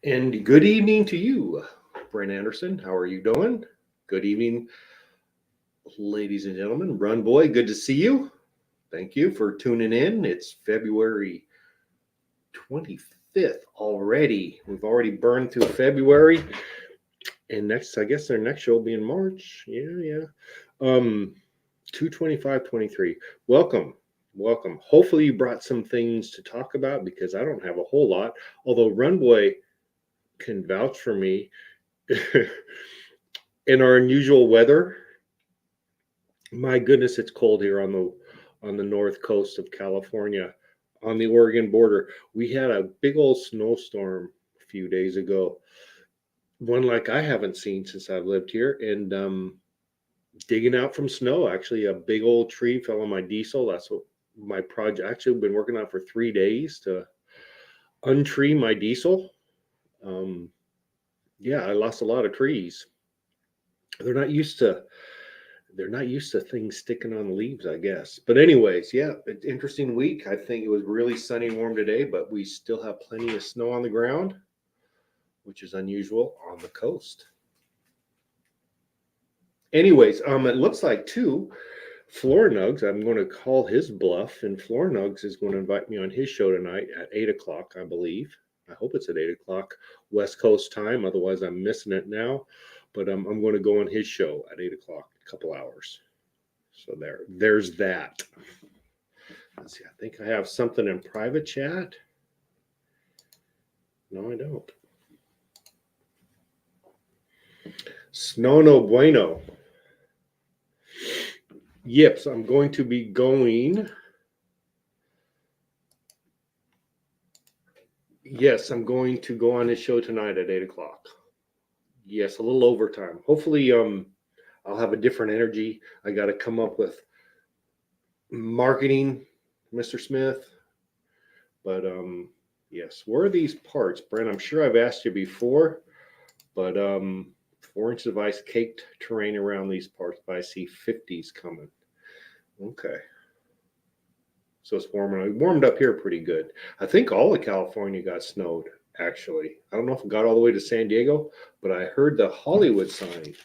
And good evening to you, Brent Anderson. How are you doing? Good evening, ladies and gentlemen. Run Boy, good to see you. Thank you for tuning in. It's February 25th already. We've already burned through February. And next, I guess our next show will be in March. Yeah. 225-23. Welcome. Hopefully you brought some things to talk about because I don't have a whole lot. Although Run Boy can vouch for me in our unusual weather. My goodness, it's cold here on the north coast of California, on the Oregon border. We had a big old snowstorm a few days ago, one like I haven't seen since I've lived here. And digging out from snow, actually, a big old tree fell on my diesel. That's what my project. Actually, I've been working on for 3 days to untree my diesel. Yeah, I lost a lot of trees. They're not used to things sticking on the leaves, I guess. But anyways, yeah, interesting week. I think it was really sunny and warm today, but we still have plenty of snow on the ground, which is unusual on the coast. Anyways, it looks like Florinugs, I'm going to call his bluff, and Florinugs is going to invite me on his show tonight at 8 o'clock, I believe. I hope it's at 8 o'clock West Coast time. Otherwise, I'm missing it now. But I'm going to go on his show at 8 o'clock, a couple hours. So there's that. Let's see. I think I have something in private chat. No, I don't. Snow no bueno. Yips, I'm going to be going. Yes, I'm going to go on his show tonight at 8 o'clock. Yes, a little overtime. Hopefully, I'll have a different energy. I got to come up with marketing, Mr. Smith. But yes, where are these parts, Brent? I'm sure I've asked you before, but 4 inches of ice caked terrain around these parts, but I see 50s coming. Okay. So it's warming. It warmed up here pretty good. I think all of California got snowed, actually. I don't know if it got all the way to San Diego, but I heard the Hollywood sign,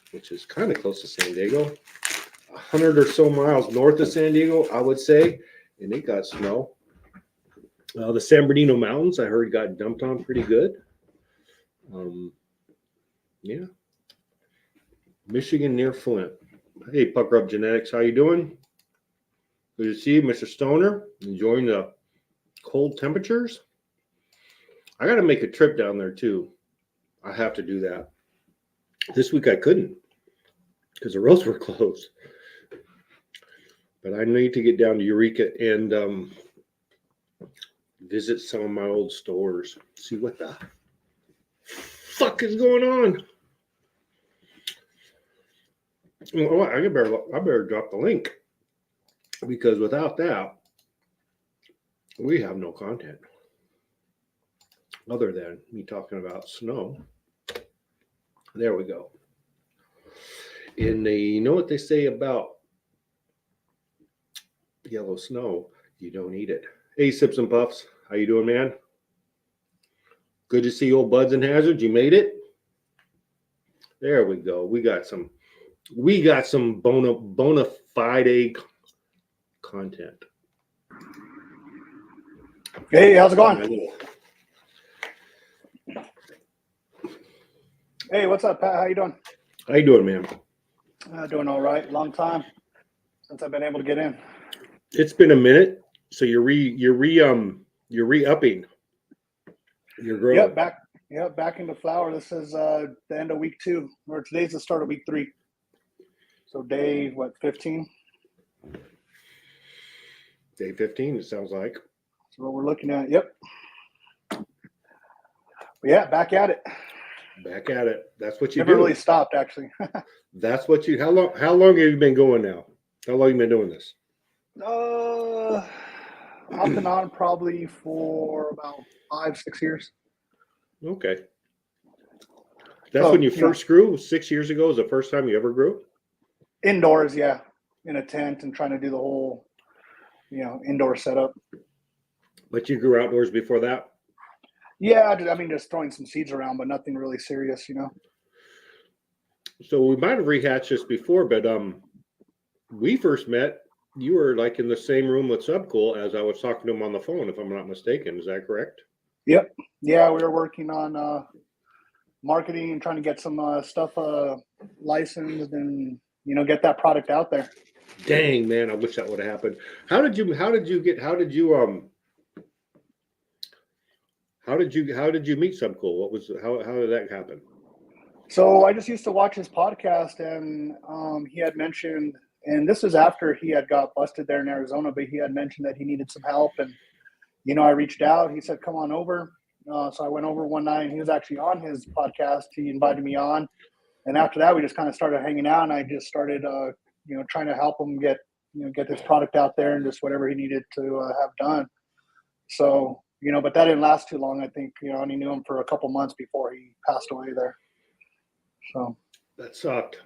which is kind of close to San Diego, 100 or so miles north of San Diego, I would say, and it got snow. The San Bernardino Mountains, I heard, got dumped on pretty good. Yeah. Michigan near Flint. Hey, Pucker Up Genetics, how you doing? Good to see you, Mr. Stoner. Enjoying the cold temperatures? I got to make a trip down there, too. I have to do that. This week I couldn't because the roads were closed. But I need to get down to Eureka and visit some of my old stores. See what the fuck is going on. Oh, I better drop the link. Because without that, we have no content other than me talking about snow. There we go. And you know what they say about yellow snow? You don't eat it. Hey, Sips and Puffs, how you doing, man? Good to see old Buds and Hazards. You made it. There we go. We got some bona fide content. Hey, how's it going? Hey, what's up, Pat? How you doing? How you doing, man? Doing all right. Long time since I've been able to get in. It's been a minute. So you're re-upping your growth. Back into flower. This is the end of week 2, or today's the start of week 3. So day 15? Day 15, it sounds like. That's what we're looking at. Yep. But yeah, back at it. Back at it. That's what you Never do. really stopped, actually. That's what you. How long have you been going now? How long have you been doing this? Off and on, probably for about 5-6 years. Okay. That's when you first grew. 6 years ago was the first time you ever grew? Indoors, yeah. In a tent and trying to do the whole, indoor setup. But you grew outdoors before that? Yeah, I mean, just throwing some seeds around, but nothing really serious, you know. So we might have rehatched this before, but we first met. You were like in the same room with Subcool as I was talking to him on the phone, if I'm not mistaken. Is that correct? Yep. Yeah, we were working on marketing and trying to get some stuff licensed and get that product out there. Dang, man, I wish that would have happened. How did you meet Subcool? How did that happen? So I just used to watch his podcast, and he had mentioned, and this is after he had got busted there in Arizona, but he had mentioned that he needed some help, and I reached out. He said, "Come on over." So I went over one night, and he was actually on his podcast. He invited me on, and after that, we just kind of started hanging out, and I just started, trying to help him get this product out there and just whatever he needed to have done. So, but that didn't last too long. I think, I only knew him for a couple months before he passed away there. So That sucked.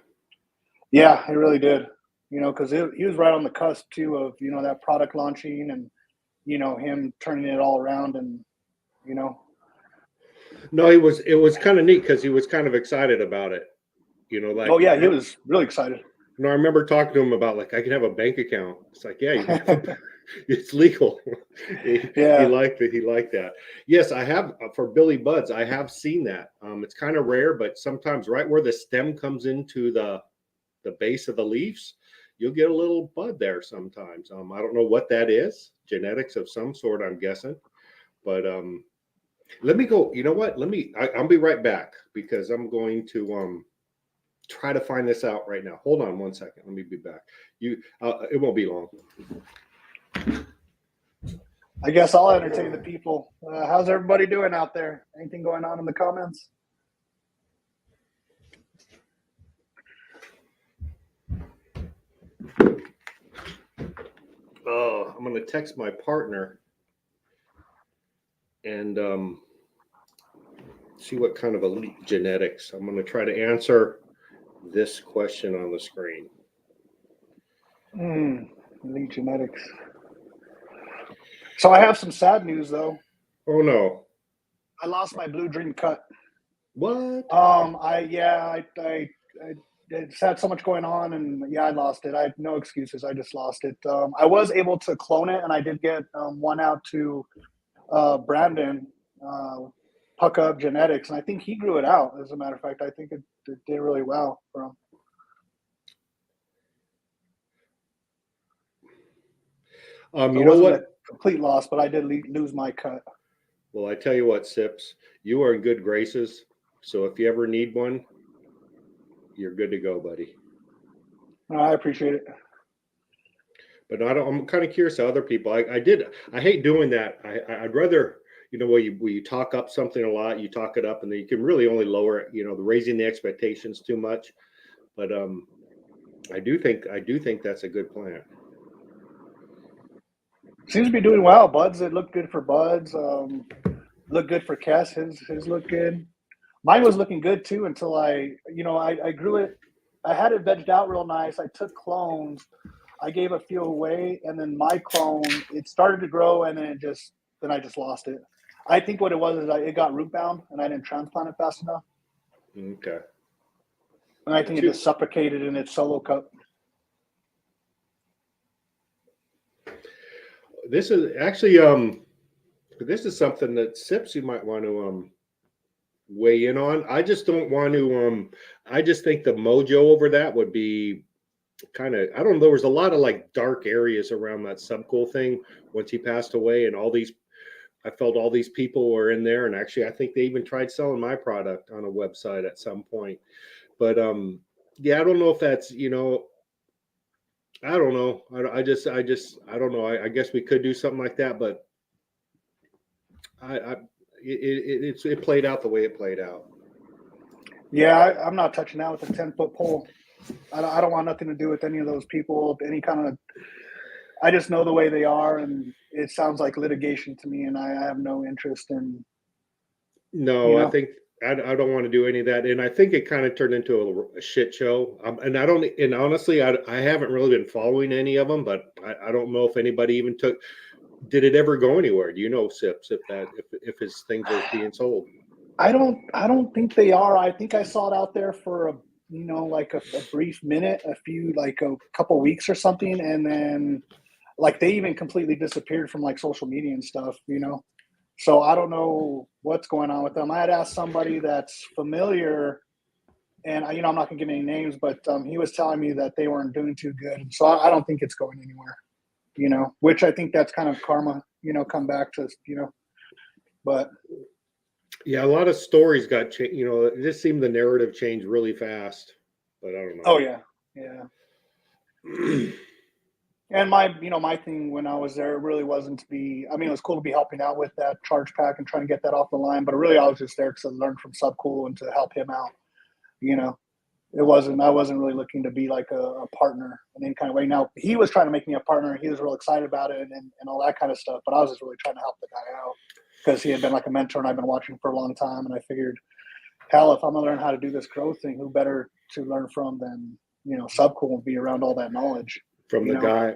yeah, it really did. Because he was right on the cusp too of that product launching and him turning it all around and No, it was kind of neat because he was kind of excited about it. Like, oh yeah, he was really excited. I remember talking to him about like I can have a bank account. It's like, yeah, you can have it's legal. He liked it. He liked that. Yes, I have for Billy Buds. I have seen that. It's kind of rare, but sometimes right where the stem comes into the base of the leaves, you'll get a little bud there sometimes. I don't know what that is. Genetics of some sort, I'm guessing. But let me go. You know what? I'll be right back because I'm going to try to find this out right now. Hold on one second. Let me be back. It won't be long. I guess I'll entertain the people. How's everybody doing out there? Anything going on in the comments? Oh, I'm going to text my partner and see what kind of elite genetics. I'm going to try to answer this question on the screen. Elite genetics. So I have some sad news though. Oh no! I lost my Blue Dream cut. What? I it's had so much going on, and yeah, I lost it. I had no excuses. I just lost it. I was able to clone it, and I did get one out to Brandon, Puck Up Genetics, and I think he grew it out. As a matter of fact, I think it did really well for him. You know what? A complete loss, but I did lose my cut. Well, I tell you what, Sips, you are in good graces. So if you ever need one, you're good to go, buddy. I appreciate it. But I'm kind of curious how other people. I hate doing that. I'd rather, where you talk up something a lot, you talk it up, and then you can really only lower it. Raising the expectations too much. But I do think that's a good plan. Seems to be doing well. Buds, it looked good for Buds. Looked good for Cass. His looked good. Mine was looking good too until I grew it. I had it vegged out real nice. I took clones. I gave a few away, and then my clone, it started to grow, and then I just lost it. I think what it was is it got root bound, and I didn't transplant it fast enough. Okay. And I think it just suffocated in its solo cup. This is actually this is something that Sips you might want to weigh in on. I just don't want to I just think the mojo over that would be kind of, I don't know, there was a lot of like dark areas around that Subcool thing once he passed away, and I felt all these people were in there, and actually I think they even tried selling my product on a website at some point. But yeah, I don't know if that's, I don't know. I don't know. I guess we could do something like that, but it played out the way it played out. Yeah, I'm not touching that with a 10-foot pole. I don't want nothing to do with any of those people. Any kind of, I just know the way they are, and it sounds like litigation to me, and I have no interest in. No, I think I don't want to do any of that, and I think it kind of turned into a shit show. And honestly, I haven't really been following any of them, but I don't know if anybody even took. Did it ever go anywhere? Do you know, Sips, if his things are being sold? I don't think they are. I think I saw it out there for like a brief minute, like a couple weeks or something, and then like they even completely disappeared from like social media and stuff. So I don't know what's going on with them. I had asked somebody that's familiar, and I'm not gonna give any names, but he was telling me that they weren't doing too good. So I don't think it's going anywhere. Which I think that's kind of karma. Come back to but Yeah, a lot of stories got changed. It just seemed the narrative changed really fast. But I don't oh know. yeah, yeah. And my thing when I was there, it really wasn't to be. I mean, it was cool to be helping out with that charge pack and trying to get that off the line. But really, I was just there to learn from Subcool and to help him out. You know, it wasn't. I wasn't really looking to be like a partner in any kind of way. Now he was trying to make me a partner. He was real excited about it and all that kind of stuff. But I was just really trying to help the guy out because he had been like a mentor and I've been watching for a long time. And I figured, hell, if I'm gonna learn how to do this growth thing, who better to learn from than Subcool and be around all that knowledge. From the guy.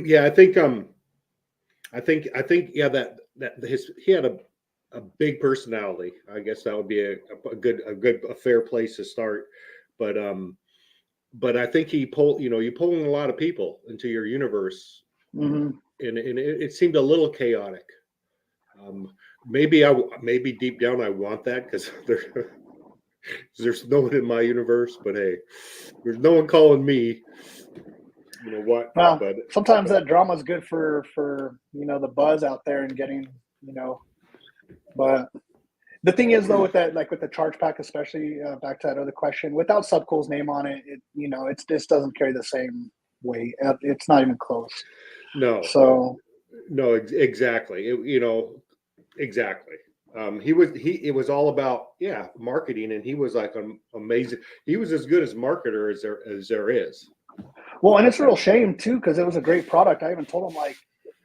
Yeah, I think yeah, that he had a big personality. I guess that would be a fair place to start. But I think you pull in a lot of people into your universe, Mm-hmm. and it seemed a little chaotic. Maybe deep down I want that because there's no one in my universe, but hey, there's no one calling me. You know what? Well, But sometimes that drama is good for the buzz out there and getting. But the thing is though with that, like with the charge pack, especially back to that other question, without Subcool's name on it, it just doesn't carry the same weight. It's not even close. no, So no, exactly. Exactly. It was all about marketing, and he was like amazing. He was as good as marketer as there is. well, and it's a real shame too because it was a great product. I even told him like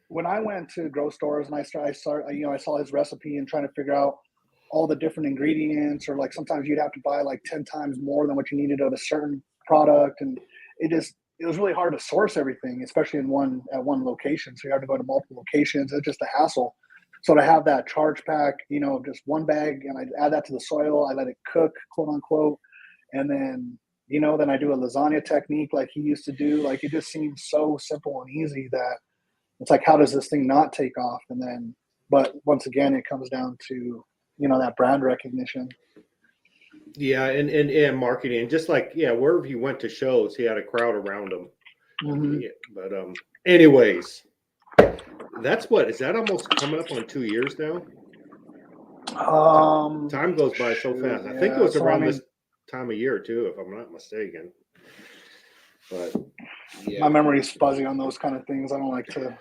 when I went to grocery stores and I saw his recipe and trying to figure out all the different ingredients, or like sometimes you'd have to buy like 10 times more than what you needed of a certain product, and it was really hard to source everything, especially at one location. So you had to go to multiple locations. It's just a hassle. So to have that charge pack, just one bag, and I add that to the soil, I let it cook, quote unquote, and then I do a lasagna technique like he used to do. Like it just seems so simple and easy that it's like, how does this thing not take off? But once again, it comes down to that brand recognition. Yeah, and marketing, and just like wherever he went to shows, he had a crowd around him. Mm-hmm. Yeah, but anyways, that's what is that almost coming up on 2 years now? Time goes by so fast. I think it was around this time of year too, if I'm not mistaken. But my memory's fuzzy on those kind of things. I don't like to.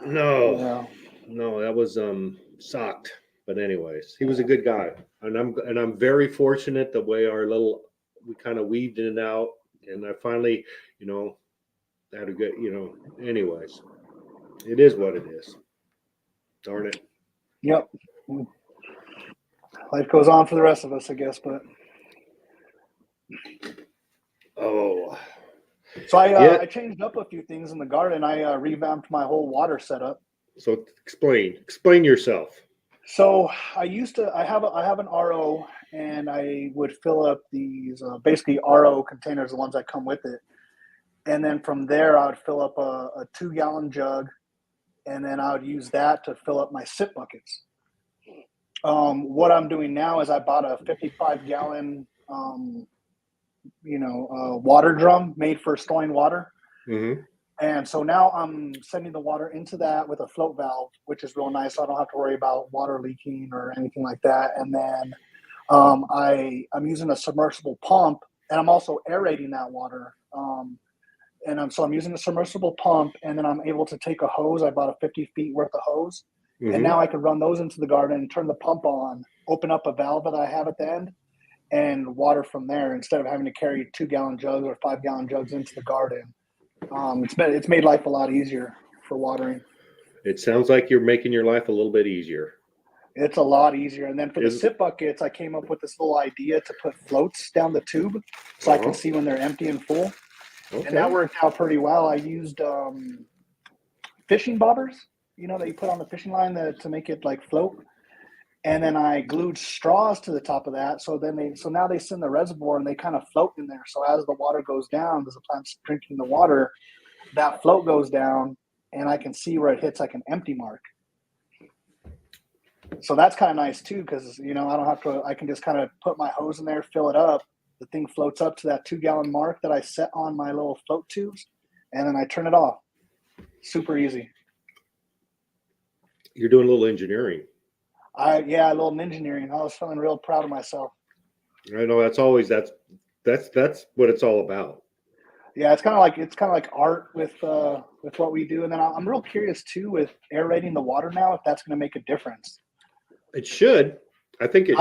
No, that was sucked. But anyways, he was a good guy, and I'm very fortunate the way we kind of weaved in and out, and I finally, had a good, anyways, it is what it is. Darn it. Yep. Life goes on for the rest of us, I guess, but. Oh. So I changed up a few things in the garden. I revamped my whole water setup. So explain yourself. So I have an RO, and I would fill up these basically RO containers, the ones that come with it. And then from there, I would fill up a 2-gallon jug, and then I would use that to fill up my sip buckets. What I'm doing now is I bought a 55-gallon, water drum made for storing water. Mm-hmm. And so now I'm sending the water into that with a float valve, which is real nice. So I don't have to worry about water leaking or anything like that. And then I'm using a submersible pump, and I'm also aerating that water. So I'm using a submersible pump, and then I'm able to take a hose. I bought a 50 feet worth of hose. Mm-hmm. And now I can run those into the garden, turn the pump on, open up a valve that I have at the end, and water from there instead of having to carry 2-gallon jugs or 5-gallon jugs into the garden. It's made life a lot easier for watering. It sounds like you're making your life a little bit easier. It's a lot easier. And then for the sip buckets, I came up with this little idea to put floats down the tube so I can see when they're empty and full. Okay. And that worked out pretty well. I used fishing bobbers, that you put on the fishing line to make it like float. And then I glued straws to the top of that. So now they sit in the reservoir and they kind of float in there. So as the water goes down, as the plant's drinking the water, that float goes down and I can see where it hits like an empty mark. So that's kind of nice too, because, I don't have to, I can just kind of put my hose in there, fill it up. The thing floats up to that 2-gallon mark that I set on my little float tubes, and then I turn it off. Super easy. You're doing a little engineering. A little engineering. I was feeling real proud of myself. I know that's what it's all about. Yeah, it's kind of like art with what we do. And then I'm real curious too with aerating the water now, if that's going to make a difference. It should. I think it should.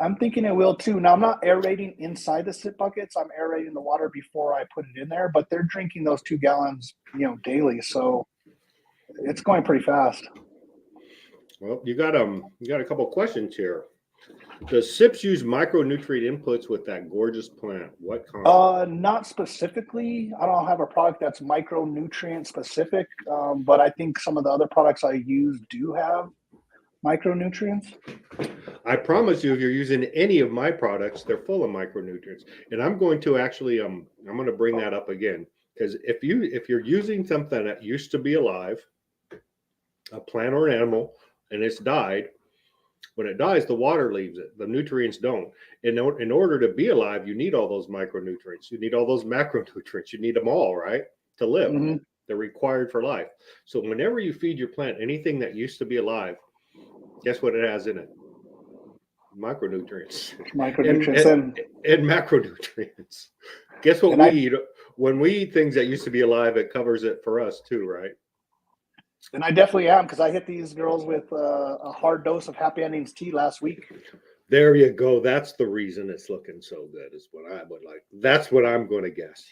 I'm thinking it will too. Now I'm not aerating inside the sit buckets. I'm aerating the water before I put it in there, but they're drinking those 2 gallons, daily. So it's going pretty fast. Well, you got a couple questions here. Does SIPS use micronutrient inputs with that gorgeous plant? What kind? Not specifically. I don't have a product that's micronutrient specific, but I think some of the other products I use do have micronutrients. I promise you, if you're using any of my products, they're full of micronutrients. And I'm going to actually, I'm going to bring that up again, because if you're using something that used to be alive, a plant or an animal, and it's died, when it dies, the water leaves it. The nutrients don't. In order to be alive, you need all those micronutrients. You need all those macronutrients. You need them all, right, to live. Mm-hmm. They're required for life. So whenever you feed your plant anything that used to be alive, guess what it has in it? Micronutrients. And macronutrients. Guess what we eat? When we eat things that used to be alive, it covers it for us too, right? And I definitely am, because I hit these girls with a hard dose of Happy Endings tea last week. There you go. That's the reason it's looking so good, is what I would like. That's what I'm going to guess.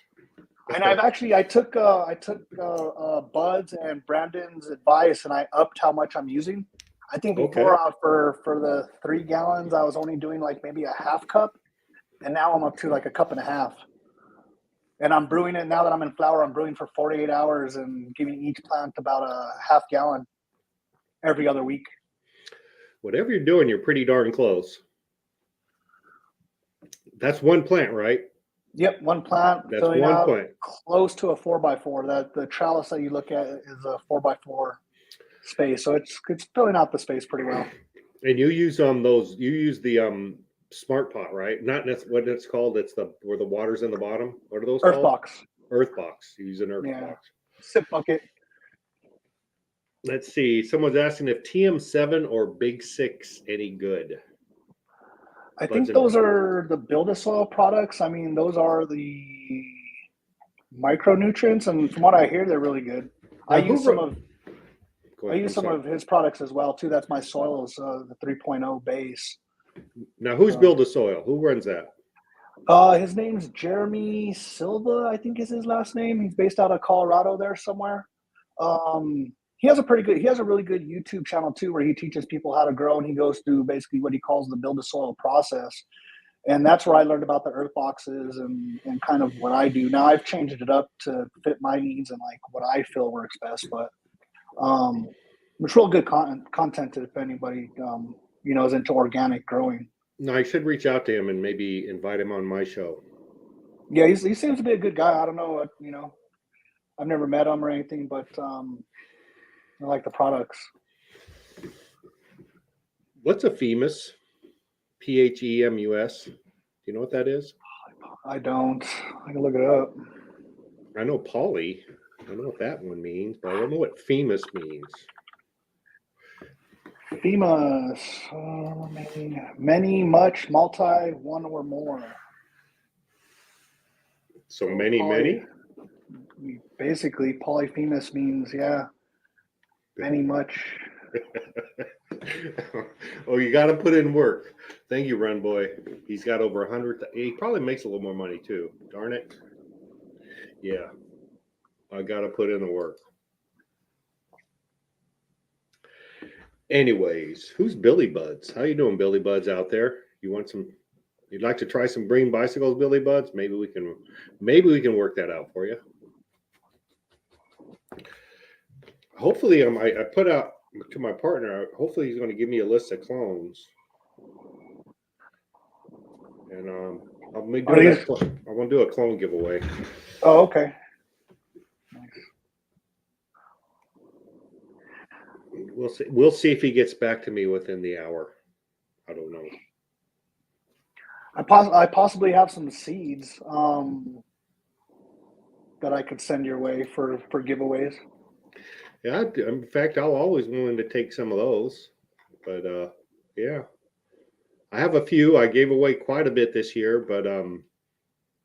And I took Bud's and Brandon's advice, and I upped how much I'm using. I think before for the 3 gallons, I was only doing like maybe a half cup, and now I'm up to like a cup and a half. And I'm brewing it now that I'm in flower. I'm brewing for 48 hours and giving each plant about a half gallon every other week. Whatever you're doing, you're pretty darn close. That's one plant, right? Yep, one plant. That's one plant. Close to a 4x4. That the trellis that you look at is a 4x4 space, so it's filling out the space pretty well. And you use the Smart Pot, right? Not what it's called. It's where the water's in the bottom. What are those Earth called? Box. Earth Box. You use an Earth Box. Sip bucket. Let's see. Someone's asking if TM7 or Big 6 any good. I think those are the Build-A-Soil products. I mean, those are the micronutrients, and from what I hear, they're really good. Now, I use some of his products as well too. That's my soils, the 3.0 base. Now, who's Build-A-Soil? Who runs that? His name's Jeremy Silva, I think is his last name. He's based out of Colorado there somewhere. He has a really good YouTube channel too, where he teaches people how to grow, and he goes through basically what he calls the Build-A-Soil process. And that's where I learned about the earth boxes and kind of what I do. Now I've changed it up to fit my needs and like what I feel works best, but it's real good content if anybody is into organic growing. No, I should reach out to him and maybe invite him on my show. Yeah, he seems to be a good guy. I don't know, I've never met him or anything, but I like the products. What's a PHEMUS? PHEMUS. Do you know what that is? I don't. I can look it up. I know poly. I don't know what that one means, but I don't know what PHEMUS means. PHEMUS, many, much, multi, one or more. So many? Basically, polyphemus means, many, much. Oh, you got to put in work. Thank you, Run Boy. He's got over 100. He probably makes a little more money too. Darn it. Yeah, I got to put in the work. Anyways, who's Billy Buds? How you doing, Billy Buds out there? You'd like to try some green bicycles, Billy Buds? Maybe we can work that out for you. hopefully, I put out to my partner. Hopefully, he's going to give me a list of clones, and I'll be Are doing these? I want to do a clone giveaway. Oh, okay. Nice. We'll see. We'll see if he gets back to me within the hour. I don't know. I possibly have some seeds that I could send your way for giveaways. Yeah, in fact, I'll always willing to take some of those. But yeah, I have a few. I gave away quite a bit this year, but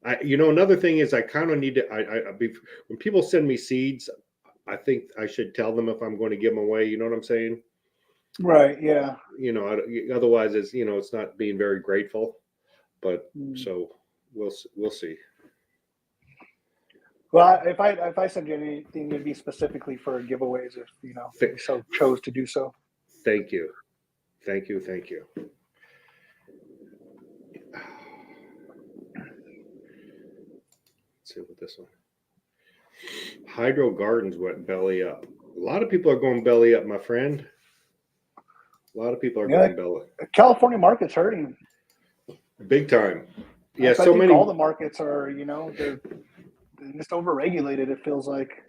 another thing is I kind of need to. When people send me seeds, I think I should tell them if I'm going to give them away. You know what I'm saying? Right. Yeah. Otherwise, it's not being very grateful. But Mm. so we'll see. Well, if I send you anything, it'd be specifically for giveaways, if you so chose to do so. Thank you. Thank you. Let's see what this one. Hydro Gardens went belly up. A lot of people are going belly up, my friend. A lot of people are going belly. California market's hurting Big time. Yeah, I so think many. all the markets are, they're just overregulated. It feels like.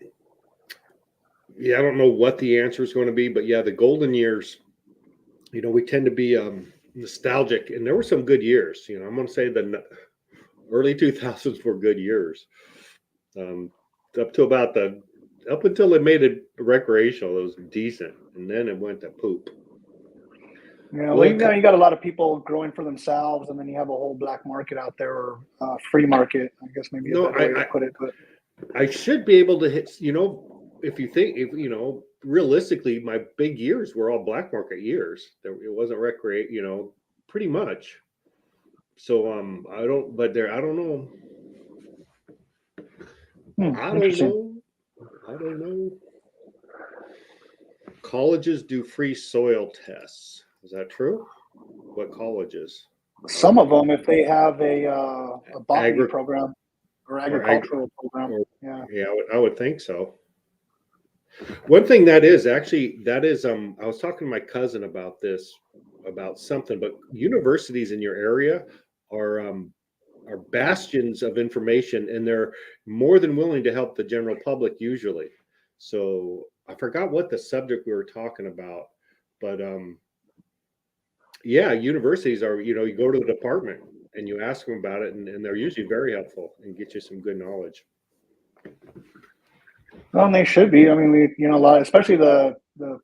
Yeah, I don't know what the answer is going to be, but yeah, the golden years. We tend to be nostalgic, and there were some good years. I'm going to say the early 2000s were good years. Up until they made it recreational, it was decent, and then it went to poop. Well, you got a lot of people growing for themselves, and then you have a whole black market out there, or free market, I guess maybe a better way to put it. But I should be able to hit. If realistically, my big years were all black market years. It wasn't recreate. Pretty much. So I don't. But I don't know. I don't know. Colleges do free soil tests. Is that true? What colleges? Some of them, if they have a botany program or agricultural program, yeah, I would think so. One thing that is I was talking to my cousin about something, but universities in your area are bastions of information, and they're more than willing to help the general public usually. So I forgot what the subject we were talking about, but yeah, universities are, you go to the department and you ask them about it, and they're usually very helpful and get you some good knowledge. Well, they should be. I mean, a lot, especially the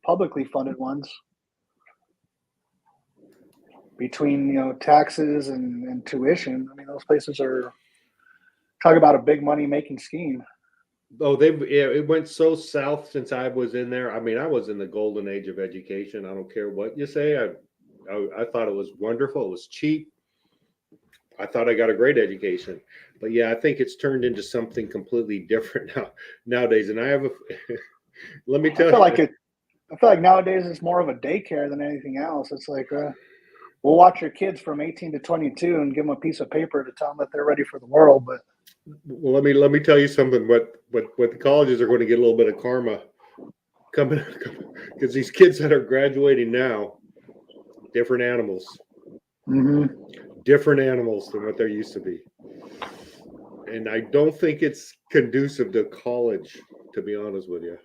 publicly funded ones. Between taxes and tuition, I mean, those places are talk about a big money making scheme. Oh, it went so south since I was in there. I mean, I was in the golden age of education. I don't care what you say. I thought it was wonderful. It was cheap. I thought I got a great education, but yeah, I think it's turned into something completely different nowadays. And I have let me tell you, I feel like nowadays it's more of a daycare than anything else. It's like we'll watch your kids from 18 to 22 and give them a piece of paper to tell them that they're ready for the world. But well, let me tell you something. What the colleges are going to get a little bit of karma coming because these kids that are graduating now, different animals. Mm-hmm. Different animals than what there used to be. And I don't think it's conducive to college, to be honest with you.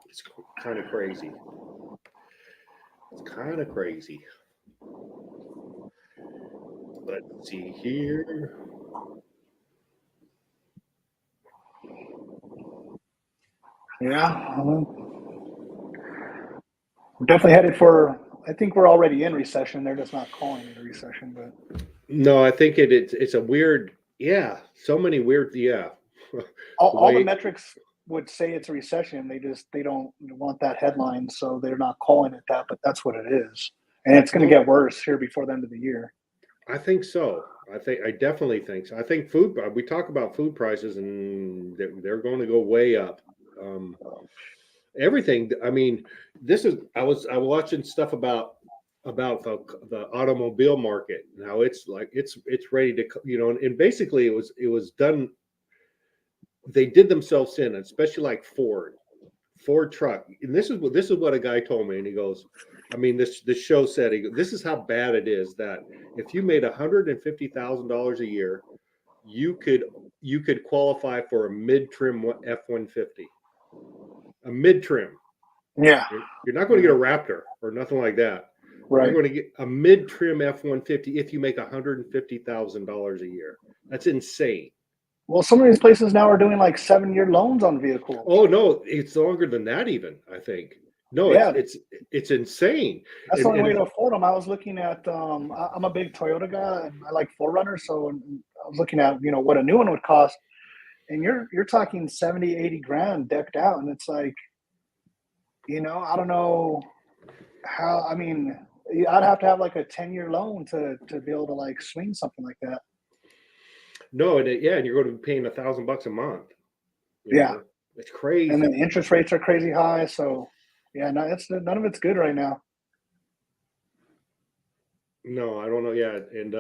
It's kind of crazy. Let's see here. Yeah. We're definitely headed for, I think we're already in recession. They're just not calling it a recession, but no, I think it's a weird, so many weird, all the metrics would say it's a recession. They don't want that headline, so they're not calling it that, but that's what it is. And it's going to get worse here before the end of the year. I think so. I definitely think so. I think we talk about food prices, and they're going to go way up. Everything. I mean, I was watching stuff about the automobile market. Now it's like it's ready to, and basically it was done. they did themselves in, especially like Ford truck. And this is what a guy told me, and he goes, I mean, this show said, this is how bad it is that if you made $150,000 a year, you could qualify for a mid trim F-150, a mid trim. Yeah. You're not going to get a Raptor or nothing like that. Right. You're going to get a mid trim F-150 if you make $150,000 a year. That's insane. Well, some of these places now are doing like 7-year loans on vehicles. Oh no, it's longer than that even, I think. No, Yeah. it's insane. That's the only way to afford them. I was looking at, I'm a big Toyota guy and I like 4Runners. So I was looking at, what a new one would cost. And you're talking 70, 80 grand decked out. And it's like, I don't know how, I mean, I'd have to have like a 10-year loan to be able to like swing something like that. No, and you're going to be paying $1,000 a month. Yeah. It's crazy. And then interest rates are crazy high. So yeah, no, none of it's good right now. No, I don't know. Yeah, and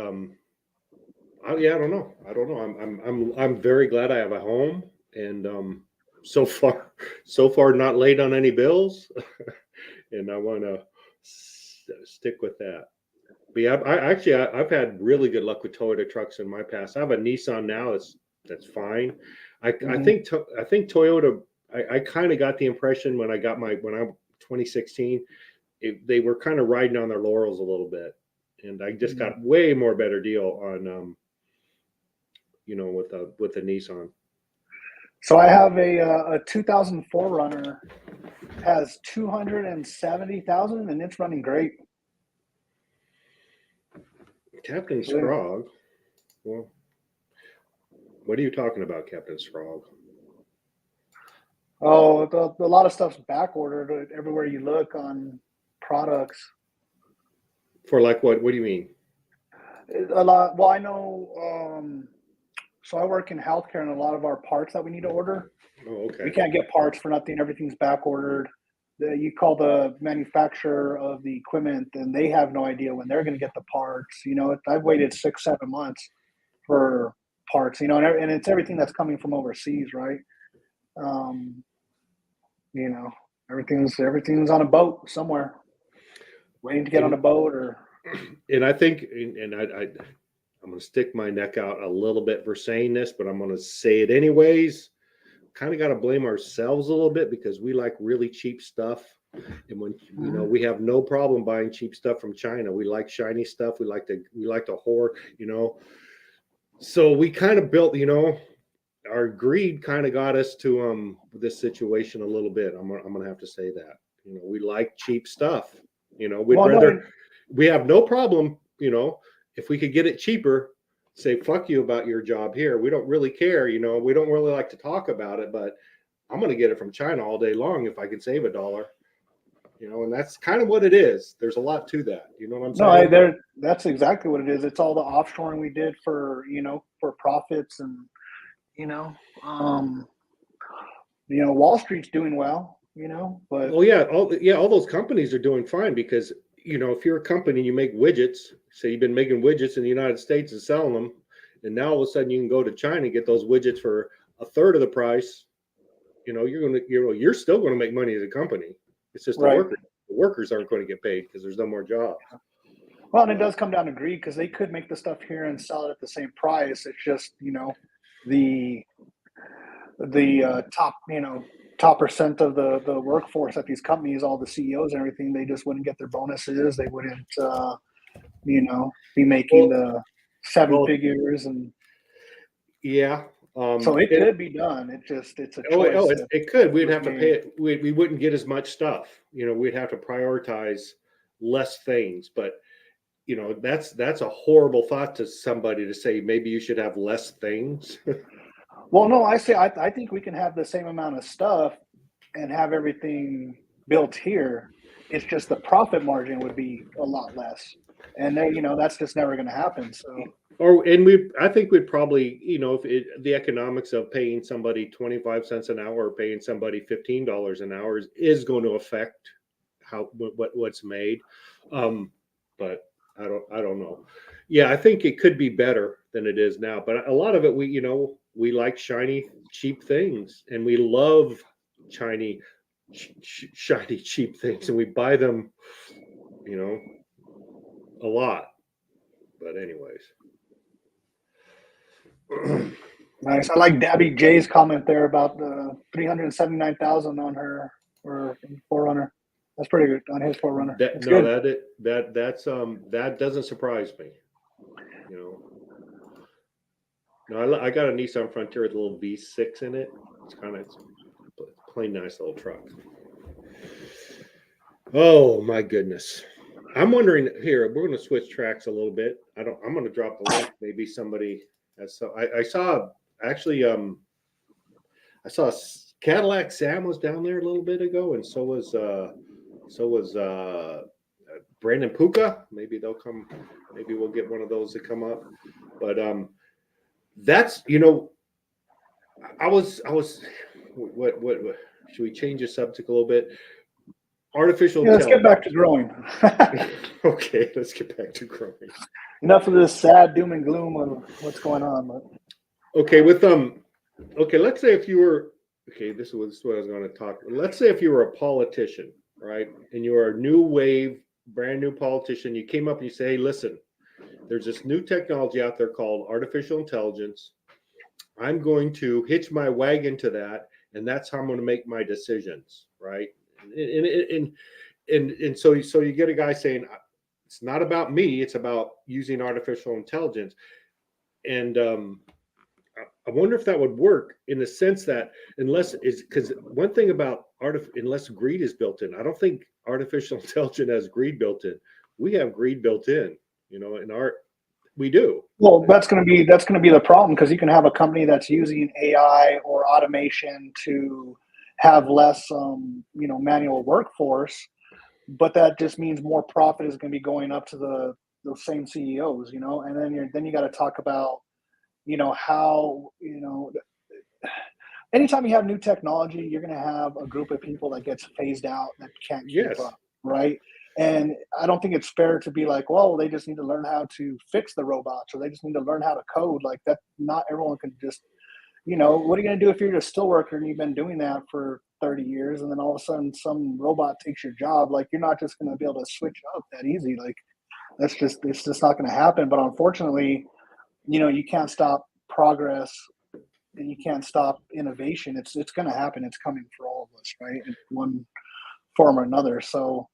I don't know. I don't know. I'm very glad I have a home, and so far not late on any bills, and I want to stick with that. But yeah, I've had really good luck with Toyota trucks in my past. I have a Nissan now. That's fine. I think Toyota. I kind of got the impression when I'm 2016, they were kind of riding on their laurels a little bit, and I just got way more better deal on with the Nissan. So I have a 2004 runner, has 270,000, and it's running great. Captain Scrog. Well, what are you talking about, Captain Scrog? Oh, a lot of stuff's back ordered everywhere you look on products. For like what? What do you mean? A lot. Well, I know. So I work in healthcare, and a lot of our parts that we need to order, Oh, okay. we can't get parts for nothing. Everything's back ordered. You call the manufacturer of the equipment, and they have no idea when they're going to get the parts. I've waited 6-7 months for parts. And it's everything that's coming from overseas, right? Everything's on a boat somewhere, waiting to get on a boat. And I think, and I'm going to stick my neck out a little bit for saying this, but I'm going to say it anyways. Kind of got to blame ourselves a little bit because we like really cheap stuff. And when, we have no problem buying cheap stuff from China. We like shiny stuff. We like to whore, So we kind of built, our greed kind of got us to this situation a little bit. I'm going to have to say that. We like cheap stuff. We have no problem, if we could get it cheaper, say fuck you about your job here. We don't really care, we don't really like to talk about it, but I'm going to get it from China all day long if I can save $1. And that's kind of what it is. There's a lot to that. You know what I'm saying? No, that's exactly what it is. It's all the offshoring we did for profits, and Wall Street's doing well, but all those companies are doing fine because if you're a company and you make widgets, say you've been making widgets in the United States and selling them, and now all of a sudden you can go to China and get those widgets for a third of the price, you're still going to make money as a company. It's just the workers aren't going to get paid because there's no more jobs. Well, and it does come down to greed because they could make the stuff here and sell it at the same price. It's just the top percent of the workforce at these companies, all the CEOs and everything, they just wouldn't get their bonuses. They wouldn't be making the 7 figures. And so it could be done. It's a choice. It could. We'd have to pay it. We wouldn't get as much stuff. We'd have to prioritize less things. But that's a horrible thought to somebody to say maybe you should have less things. Well, no, I think we can have the same amount of stuff and have everything built here. It's just the profit margin would be a lot less, and that's just never going to happen. So. I think we'd probably, if the economics of paying somebody 25 cents an hour or paying somebody $15 an hour is going to affect what's made. But I don't know. Yeah, I think it could be better than it is now. But a lot of it, we like shiny, cheap things, and we love shiny, shiny, cheap things, and we buy them, you know, a lot. But anyways, Nice. I like Dabby J's comment there about the 379,000 on her or Forerunner. That's pretty good on his Forerunner. that That's no, good. that doesn't surprise me. You know, no, I got a Nissan Frontier with a little V6 in it. It's kind of plain nice little truck. Oh my goodness. I'm wondering here, we're going to switch tracks a little bit. I'm going to drop the link. Maybe somebody has so I saw actually I saw Cadillac Sam was down there a little bit ago, and so was Brandon Puka. Maybe they'll come. Maybe we'll get one of those to come up. But that's I was what should we change the subject a little bit? Artificial Yeah, let's get intelligence. back to growing. Okay, let's get back to growing. Enough of this sad doom and gloom of what's going on. But Okay, okay, let's say if you were this is what I was going to talk. Let's say if you were a politician, right? And you are a new wave, brand new politician, you came up and you say, hey, listen, there's this new technology out there called artificial intelligence. I'm going to hitch my wagon to that, and that's how I'm going to make my decisions, right? And so you get a guy saying it's not about me, it's about using artificial intelligence. And I wonder if that would work in the sense that because one thing about unless greed is built in, I don't think artificial intelligence has greed built in. We have greed built in, in we do. well, that's going to be the problem, because you can have a company that's using AI or automation to have less manual workforce, but that just means more profit is going to be going up to the same CEOs, and then you got to talk about how anytime you have new technology, you're going to have a group of people that gets phased out that can't keep Yes. up, right? And I don't think it's fair to be like, well, they just need to learn how to fix the robots, or they just need to learn how to code. Like that, not everyone can just, what are you going to do if you're just still worker and you've been doing that for 30 years, and then all of a sudden some robot takes your job? Like, you're not just going to be able to switch up that easy. Like, it's just not going to happen. But unfortunately, you can't stop progress, and you can't stop innovation. It's going to happen. It's coming for all of us, right? In one form or another. So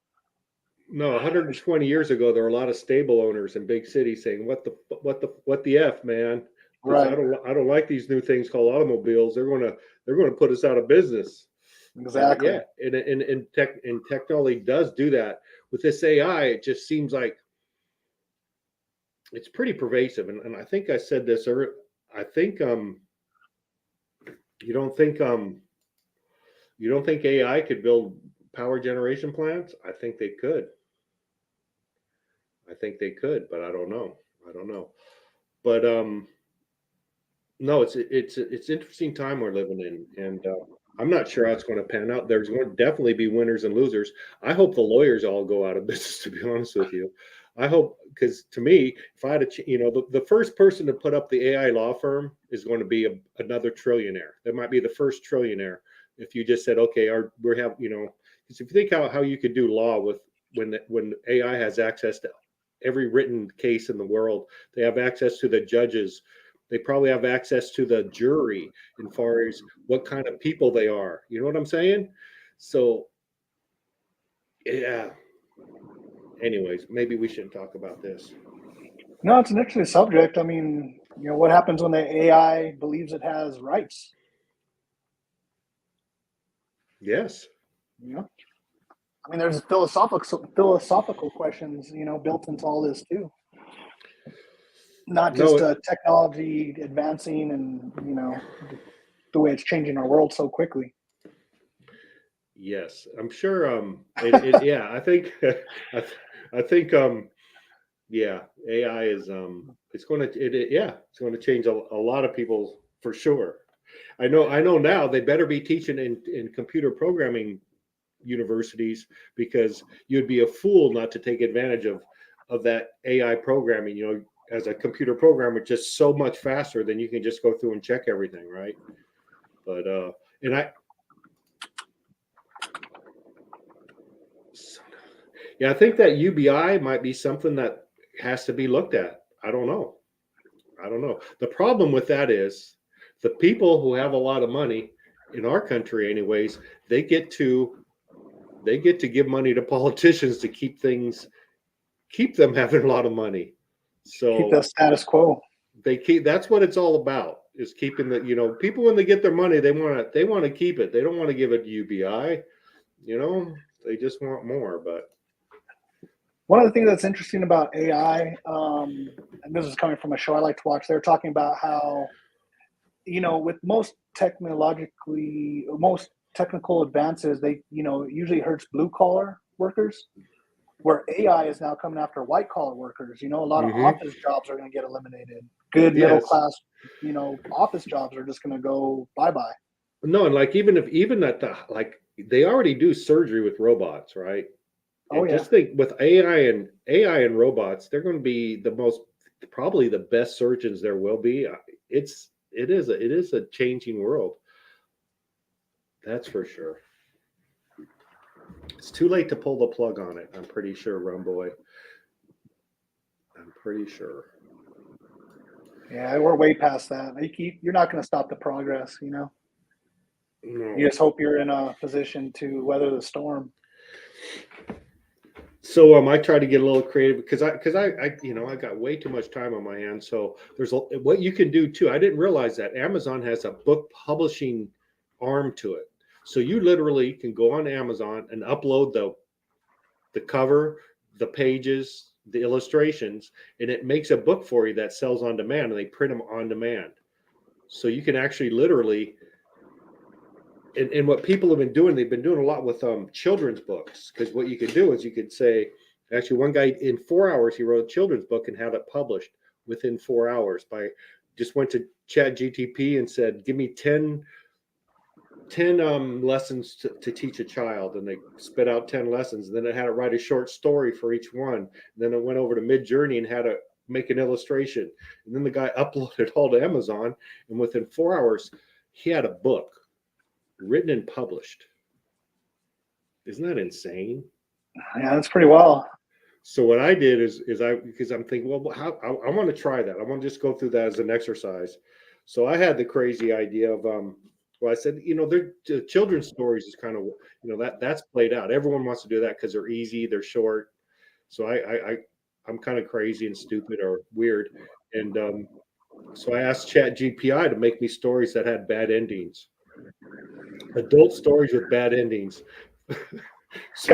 No, 120 years ago, there were a lot of stable owners in big cities saying, "What the f, man? right, I don't like these new things called automobiles. They're going to put us out of business." exactly. And yeah, and technology does do that. With this AI, it just seems like it's pretty pervasive. And I think I said this earlier. I think you don't think AI could build power generation plants? I think they could. But I don't know. But no, it's interesting time we're living in, and I'm not sure how it's going to pan out. There's going to definitely be winners and losers. I hope the lawyers all go out of business. To be honest with you, I hope, because to me, if I had the first person to put up the AI law firm is going to be another trillionaire. That might be the first trillionaire if you just said, okay, because if you think how you could do law with when AI has access to every written case in the world, they have access to the judges. They probably have access to the jury as far as what kind of people they are. You know what I'm saying? So, yeah. Anyways, maybe we shouldn't talk about this. No, it's an interesting subject. I mean, what happens when the AI believes it has rights? Yes. I mean, there's philosophical questions, built into all this too. Not just technology advancing and the way it's changing our world so quickly. Yes, I'm sure. Yeah, I think, yeah, AI is, it's going to change a lot of people for sure. I know now they better be teaching in computer programming universities, because you'd be a fool not to take advantage of that AI programming. as a computer programmer just so much faster than you can just go through and check everything, right? But and I yeah, I think that UBI might be something that has to be looked at. I don't know. I don't know. The problem with that is the people who have a lot of money in our country, anyways, they get to give money to politicians to keep them having a lot of money. Keep So the status quo. that's what it's all about, is keeping the, people, when they get their money, they want to keep it. They don't want to give it to UBI, they just want more. But One of the things that's interesting about AI, and this is coming from a show I like to watch, they're talking about how, with most technical advances, they, usually hurts blue collar workers, where AI is now coming after white collar workers. A lot of hmm office jobs are going to get eliminated. Good middle yes, class, office jobs are just going to go bye bye. no, and like even at the, like, they already do surgery with robots, right? Oh And yeah, just think, with AI and robots, they're going to be probably the best surgeons there will be. It is a changing world. That's for sure. It's too late to pull the plug on it. I'm pretty sure, Rumboy. I'm pretty sure. yeah, we're way past that. You're not going to stop the progress. You No. just hope you're in a position to weather the storm. So I try to get a little creative because I got way too much time on my hands. So what you can do too. I didn't realize that Amazon has a book publishing arm to it. So you literally can go on Amazon and upload the cover, the pages, the illustrations, and it makes a book for you that sells on demand, and they print them on demand. So you can actually literally, and what people have been doing, they've been doing a lot with children's books, because what you could do is you could say, actually, one guy in 4 hours he wrote a children's book and had it published within 4 hours by just went to Chat GTP and said, give me 10 lessons to teach a child, and they spit out 10 lessons, and then it had to write a short story for each one, and then it went over to Mid Journey and had to make an illustration, and then the guy uploaded all to Amazon, and within 4 hours he had a book written and published. Isn't that insane? Yeah, that's pretty well. So what I did is because I'm thinking, well, how I want to try that. I want to just go through that as an exercise. So I had the crazy idea of well, I said, they're children's stories is kind of, that's played out. Everyone wants to do that because they're easy, they're short. So I'm kind of crazy and stupid or weird, and so I asked Chat GPI to make me stories that had bad endings, adult stories with bad endings. Got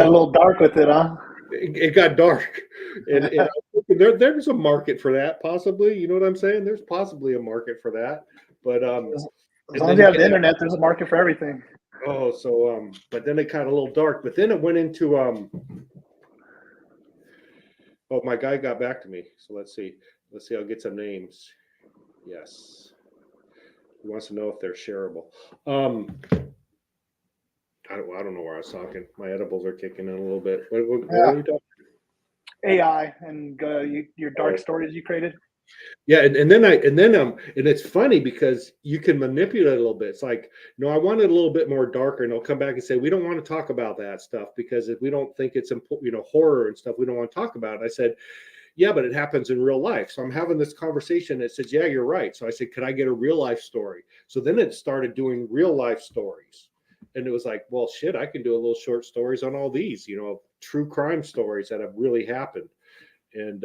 a So little dark with it, huh? it got dark, and there's a market for that, possibly. You know what I'm saying? There's possibly a market for that, but As and long as then you have the yeah, internet, there's a market for everything. oh, so but then it got a little dark. But then it went into oh, my guy got back to me. So let's see. I'll get some names. Yes, he wants to know if they're shareable. I don't know where I was talking. My edibles are kicking in a little bit. What Yeah, were you talking? AI and your dark Oh, stories you created. yeah, and it's funny because you can manipulate a little bit. It's like, no, I want it a little bit more darker, and they'll come back and say, we don't want to talk about that stuff because if we don't think it's important, horror and stuff, we don't want to talk about it. I said, yeah, but it happens in real life. So I'm having this conversation that says, yeah, you're right. So I said, could I get a real life story? So then it started doing real life stories. And it was like, well, shit, I can do a little short stories on all these, true crime stories that have really happened. And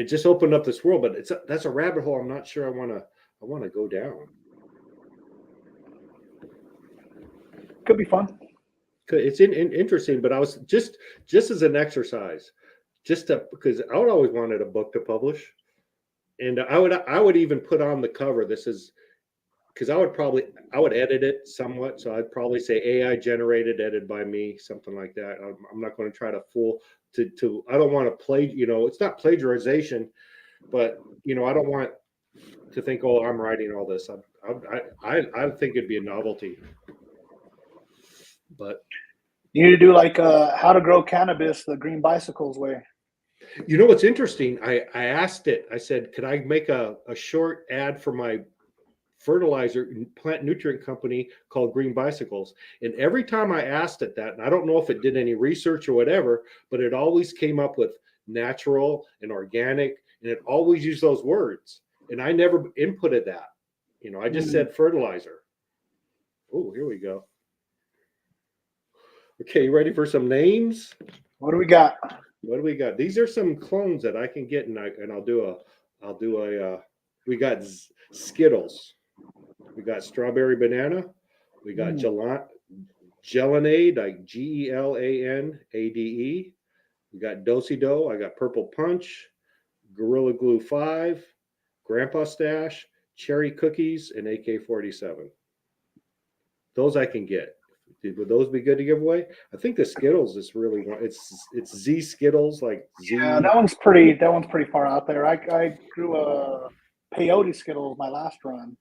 it just opened up this world, but that's a rabbit hole I'm not sure I want to go down. Could be fun. It's interesting, but I was just as an exercise, because I would always wanted a book to publish, and I would even put on the cover. This is because I would edit it somewhat, so I'd probably say AI generated, edited by me, something like that. I'm not going to try to fool to. I don't want to play. It's not plagiarization, but I don't want to think, oh, I'm writing all this. I think it'd be a novelty, but You need to do like how to grow cannabis the green bicycles way. You know what's interesting? I asked it. I said, could I make a short ad for my fertilizer plant nutrient company called Green Bicycles? And every time I asked it that, and I don't know if it did any research or whatever, but it always came up with natural and organic, and it always used those words. And I never inputted that. I just Hmm. said fertilizer. Oh, here we go. Okay, you ready for some names? What do we got? What do we got? These are some clones that I can get, and I'll do a. We got Skittles. We got strawberry banana. We got Hmm. Gelanade, like Gelanade. We got Dosey Do. I got Purple Punch, Gorilla Glue 5, Grandpa Stash, Cherry Cookies, and AK-47. Those I can get. Would those be good to give away? I think the Skittles is really it's Z Skittles, like Yeah, Z. that one's pretty far out there. I grew a peyote Skittles my last run.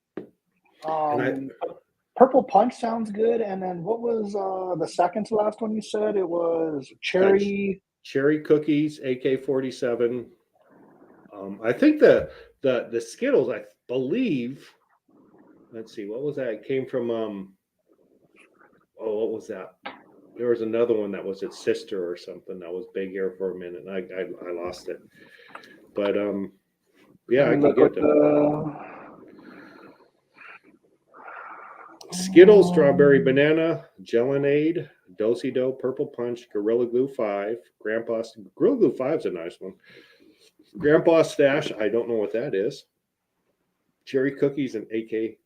And I Purple Punch sounds good. And then what was the second to last one you said? It was got cherry. Cherry Cookies, AK-47. I think the Skittles, I believe. Let's see, what was that? It came from what was that? There was another one that was its sister or something that was big here for a minute. And I lost it, but yeah, Let I me can look what get them. the. Skittles, strawberry banana, Gelanade, Dosey Do, Purple Punch, Gorilla Glue 5, Gorilla Glue 5 is a nice one. Grandpa Stash, I don't know what that is. Cherry Cookies and It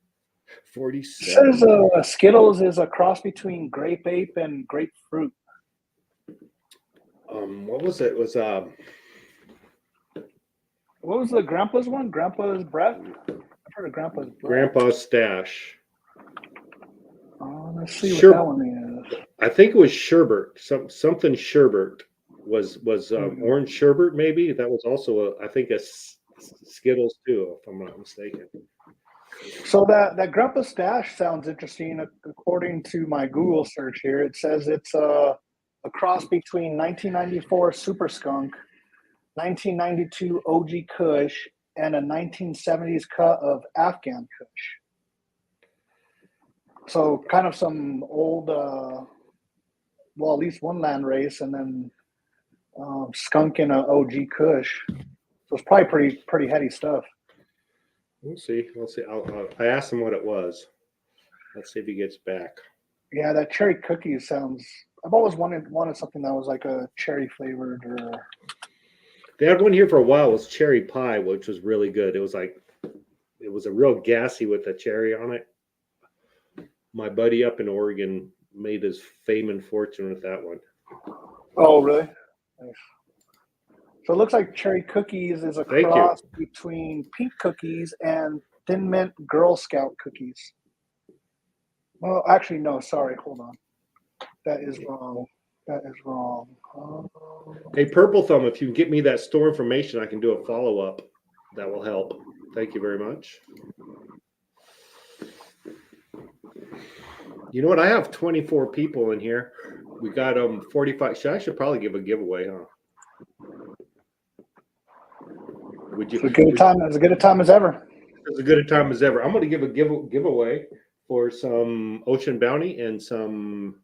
says AK-47. Skittles is a cross between grape ape and grapefruit. What was it? It was What was the Grandpa's one? Grandpa's breath? I've heard of Grandpa's breath. Grandpa Stash. Let's see what that Sure, one is. I think it was sherbet. Something sherbet was Hmm. orange sherbet. Maybe that was also I think Skittles too, if I'm not mistaken. So that Grandpa Stash sounds interesting. According to my Google search here, it says it's a cross between 1994 Super Skunk, 1992 OG Kush, and a 1970s cut of Afghan Kush. So kind of some old, well, at least one land race, and then skunk and a OG Kush. So it's probably pretty heady stuff. We'll see. We'll see. I asked him what it was. Let's see if he gets back. Yeah, that cherry cookie sounds. I've always wanted something that was like a cherry flavored or. They had one here for a while. It was cherry pie, which was really good. It was a real gassy with a cherry on it. My buddy up in Oregon made his fame and fortune with that one. Oh, really? Nice. So it looks like cherry cookies is a Thank you. cross between pink cookies and Thin Mint Girl Scout cookies. Well, actually, no. Sorry, hold on. That is wrong. That is wrong. Hey, Purple Thumb, if you can get me that store information, I can do a follow up. That will help. Thank you very much. You know what? I have 24 people in here. We got 45. I should probably give a giveaway, huh? Would you? As good a time as good a time as ever. As good a time as ever. I'm going to give a giveaway for some Ocean Bounty and some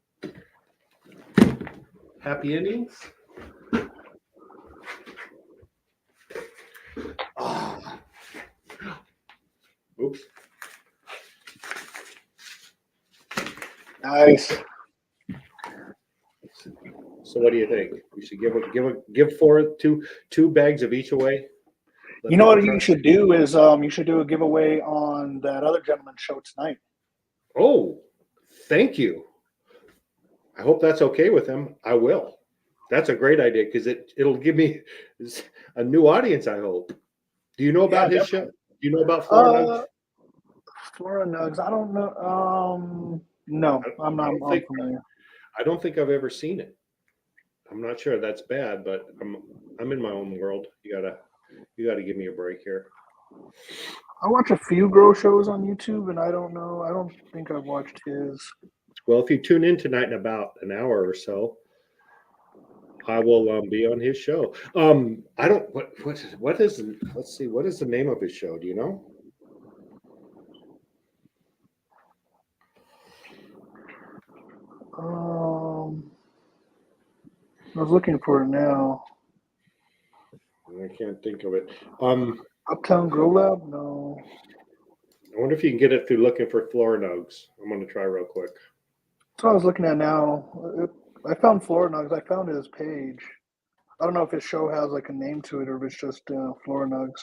Happy Endings. Oh. Oops. Nice. So what do you think? We should give two bags of each away. You know what you should do is you should do a giveaway on that other gentleman's show tonight. Oh, thank you. I hope that's okay with him. I will. That's a great idea because it'll give me a new audience. I hope. Do you know about his show? Do you know about Florida Nugs? Florida Nugs. I don't know. No, I'm not familiar. I don't think I've ever seen it. I'm not sure. That's bad, but I'm in my own world. You gotta give me a break here. I watch a few grow shows on YouTube, and I don't know. I don't think I've watched his. Well, if you tune in tonight in about an hour or so, I will be on his show. I don't what is let's see, what is the name of his show? Do you know? I was looking for it now. I can't think of it. Uptown Grow Lab? No. I wonder if you can get it through looking for Florinugs. I'm going to try real quick. That's what I was looking at now. I found Florinugs. I found his page. I don't know if his show has like a name to it or if it's just Florinugs.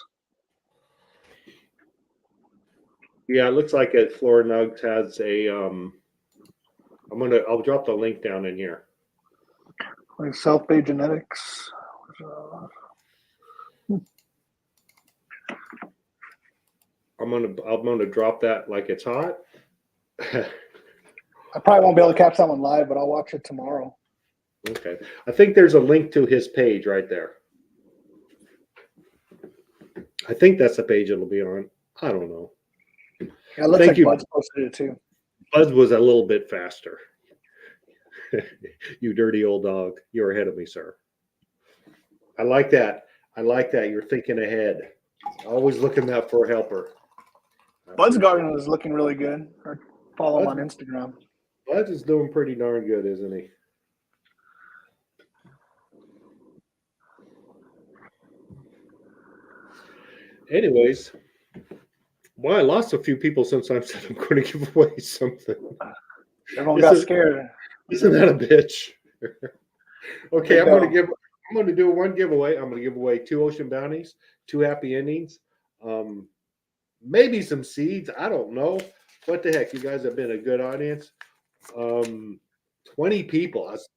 Yeah, it looks like it. Florinugs has a. I'll drop the link down in here. Like South Bay Genetics. I'm gonna drop that like it's hot. I probably won't be able to catch that one live, but I'll watch it tomorrow. Okay, I think there's a link to his page right there. I think that's the page it'll be on. I don't know. Yeah, it looks like Bud's posted it too. Bud was a little bit faster. You dirty old dog. You're ahead of me, sir. I like that. You're thinking ahead. Always looking out for a helper. Bud's garden is looking really good. Or follow him on Instagram. Bud is doing pretty darn good, isn't he? Anyways, well, I lost a few people since I said I'm going to give away something. Everyone got scared. Isn't that a bitch? Okay, I'm going to do one giveaway. I'm going to give away 2 ocean bounties, 2 happy endings, maybe some seeds. I don't know. What the heck? You guys have been a good audience. 20 people. I was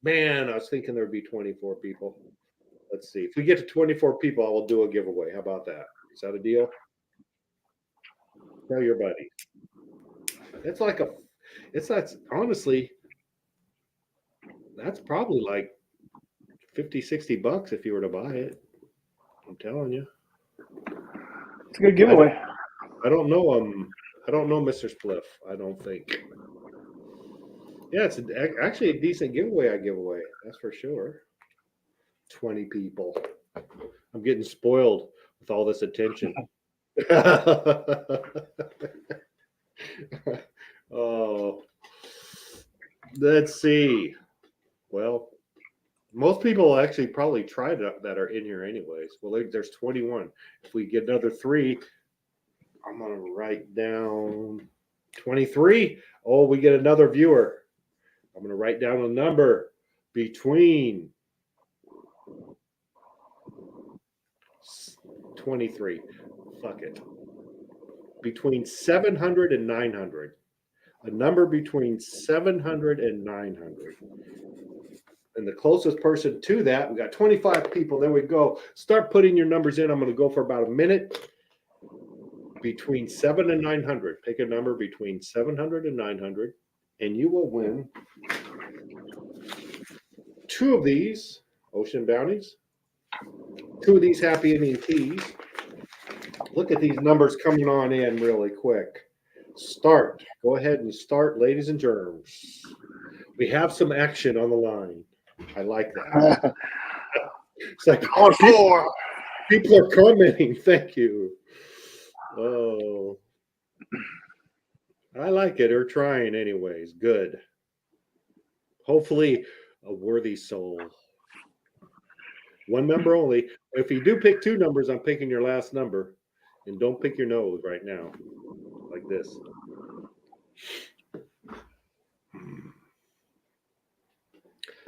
thinking there would be 24 people. Let's see. If we get to 24 people, I will do a giveaway. How about that? Is that a deal? Tell your buddy. Honestly, that's probably like 50, 60 bucks if you were to buy it. I'm telling you. It's a good giveaway. I don't know. Mr. Spliff. I don't think. Yeah, it's actually a decent giveaway. I give away. That's for sure. 20 people. I'm getting spoiled with all this attention. Oh, let's see. Well, most people actually probably tried that are in here anyways. Well, there's 21. If we get another 3, I'm going to write down 23. Oh, we get another viewer. I'm going to write down a number between 23. Fuck it. Between 700 and 900. A number between 700 and 900. And the closest person to that, we got 25 people. There we go. Start putting your numbers in. I'm going to go for about a minute. Between 7 and 900. Pick a number between 700 and 900, and you will win 2 of these ocean bounties, 2 of these happy ending teas. Look at these numbers coming on in really quick. Start. Go ahead and start, ladies and germs. We have some action on the line. I like that. It's like people are commenting. Thank you. Oh, I like it. They're trying anyways. Good. Hopefully a worthy soul. 1 number only. If you do pick 2 numbers, I'm picking your last number. And don't pick your nose right now. Like this.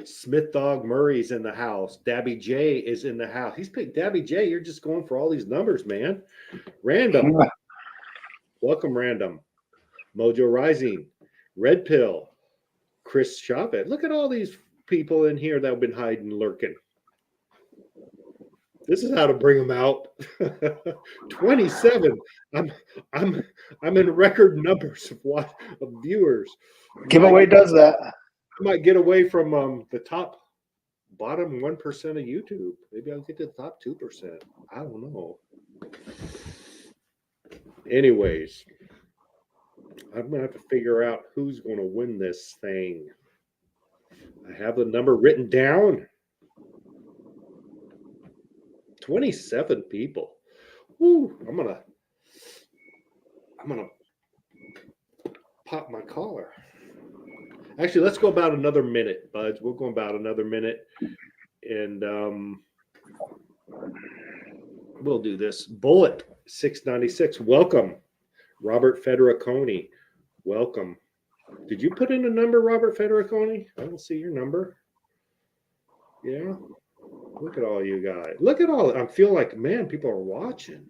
Smith Dog Murray's in the house. Dabby J is in the house. He's picked Dabby J. You're just going for all these numbers, man. Random. Welcome, Random. Mojo Rising. Red Pill. Chris Shoppett. Look at all these people in here that have been hiding, lurking. This is how to bring them out. 27. I'm in record numbers of viewers. Giveaway does that. I might get away from the bottom 1% of YouTube. Maybe I'll get to the top 2%. I don't know. Anyways, I'm gonna have to figure out who's gonna win this thing. I have the number written down. 27 people. Woo, I'm gonna pop my collar. Actually, let's go about another minute, buds. We'll go about another minute, and we'll do this. Bullet 696. Welcome, Robert Federiconi. Welcome. Did you put in a number, Robert Federiconi? I don't see your number. Yeah. Look at all you guys. Look at all. I feel like, man, people are watching.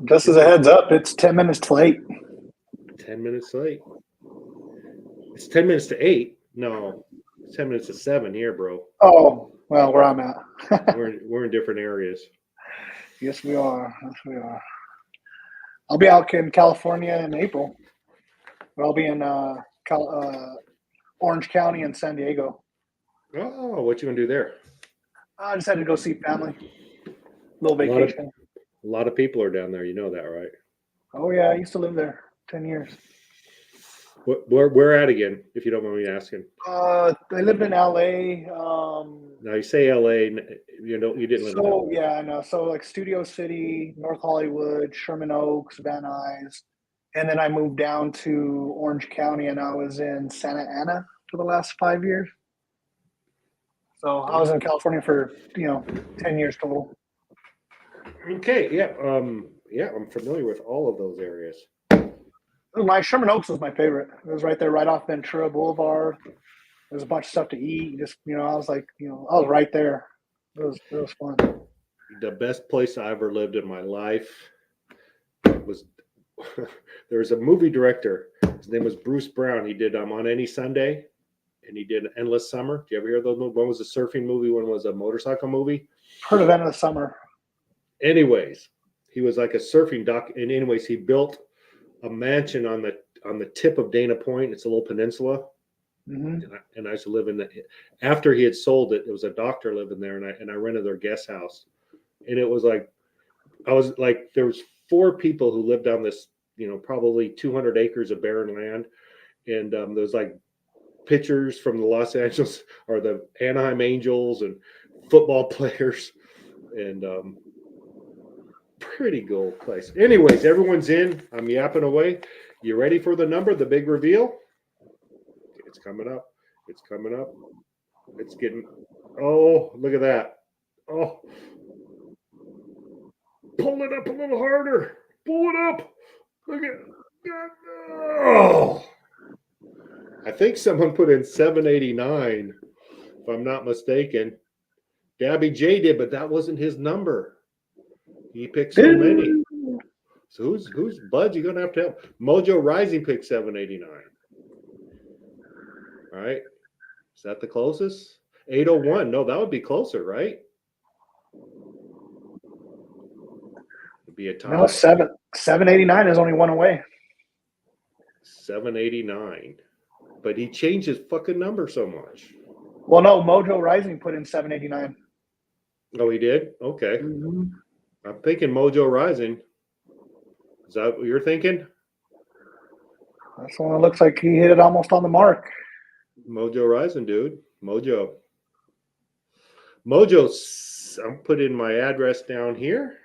Just as a heads up, it's 10 minutes late. 10 minutes late. It's 10 minutes to 8. No, it's 10 minutes to 7 here, bro. Oh, well, where I'm at. we're in different areas. Yes, we are. Yes, we are. I'll be out in California in April. But I'll be in Orange County and San Diego. Oh, what you gonna do there? I just had to go see family. Little vacation. A lot of people are down there. You know that, right? Oh, yeah. I used to live there 10 years. Where at again, if you don't mind me asking? I lived in LA. Now you say LA, you didn't live in LA. Yeah, I know. So like Studio City, North Hollywood, Sherman Oaks, Van Nuys. And then I moved down to Orange County and I was in Santa Ana for the last 5 years. So I was in California for, 10 years total. Okay, yeah. I'm familiar with all of those areas. My Sherman Oaks was my favorite. It was right there, right off Ventura Boulevard. There's a bunch of stuff to eat. Just, I was like, I was right there. It was fun. The best place I ever lived in my life was there was a movie director. His name was Bruce Brown. He did On Any Sunday, and he did Endless Summer. Do you ever hear those movies? One was a surfing movie. One was a motorcycle movie. Heard of Endless Summer. Anyways, he was like a surfing doc. And anyways, he built a mansion on the tip of Dana Point. It's a little peninsula. Mm-hmm. And I used to live in that. After he had sold it, it was a doctor living there, and I rented their guest house. And it was like, there was 4 people who lived on this, probably 200 acres of barren land. And there's like pitchers from the Los Angeles or the Anaheim Angels and football players, and pretty cool place. Anyways, everyone's in. I'm yapping away. You ready for the number, the big reveal? It's coming up. It's coming up. It's getting, oh, look at that. Oh, pull it up a little harder. Pull it up. Look at, oh. I think someone put in 789, if I'm not mistaken. Dabby J did, but that wasn't his number. He picked so many. So who's Bud? You're gonna have to help. Mojo Rising picked 789. All right. Is that the closest? 801. No, that would be closer, right? It'd be a tie. No, 789 is only one away. 789. But he changed his fucking number so much. Well, no, Mojo Rising put in 789. Oh, he did? Okay. Mm-hmm. I'm thinking Mojo Rising. Is that what you're thinking? That's one that looks like he hit it almost on the mark. Mojo Rising, dude. Mojo. I'm putting my address down here.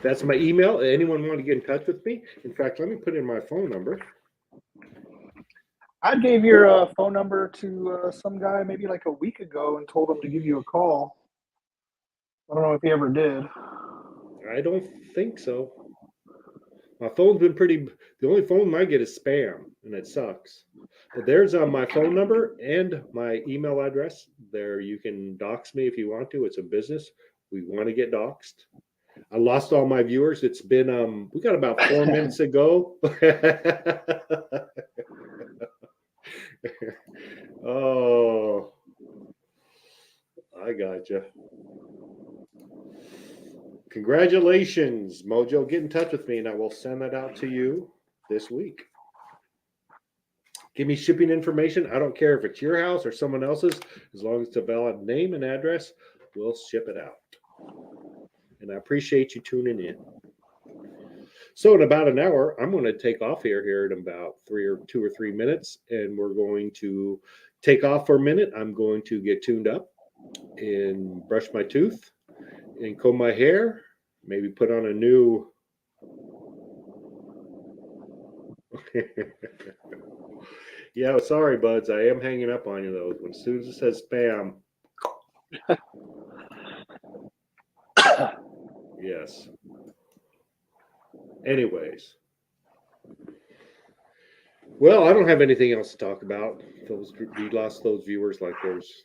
That's my email. Anyone want to get in touch with me? In fact, let me put in my phone number. I gave your phone number to some guy maybe like a week ago and told him to give you a call. I don't know if he ever did. I don't think so. My phone's been the only phone I get is spam, and it sucks. But there's my phone number and my email address. There, you can dox me if you want to. It's a business. We want to get doxed. I lost all my viewers. It's been we got about 4 minutes ago. Oh, I got you. Congratulations, Mojo. Get in touch with me and I will send that out to you this week. Give me shipping information. I don't care if it's your house or someone else's. As long as it's a valid name and address, we'll ship it out. And I appreciate you tuning in. So in about an hour, I'm going to take off here in about 2 or 3 minutes, and we're going to take off for a minute. I'm going to get tuned up and brush my tooth and comb my hair, maybe put on a new. Yeah, sorry, buds. I am hanging up on you though. When Susan says spam, yes. Anyways, well, I don't have anything else to talk about. We lost those viewers like there's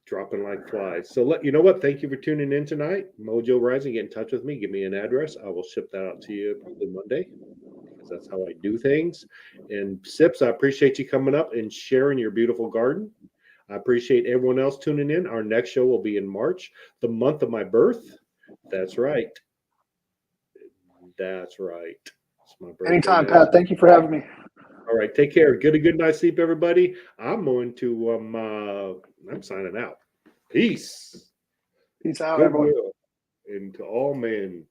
dropping like flies. So you know what? Thank you for tuning in tonight. Mojo Rising, get in touch with me. Give me an address. I will ship that out to you probably Monday, because that's how I do things. And Sips, I appreciate you coming up and sharing your beautiful garden. I appreciate everyone else tuning in. Our next show will be in March, the month of my birth. That's right. That's right. It's my birthday. Anytime, Pat. Thank you for having me. All right, take care. Get a good night's sleep, everybody. I'm going to I'm signing out. Peace. Peace out, everyone. Goodwill, and to all men.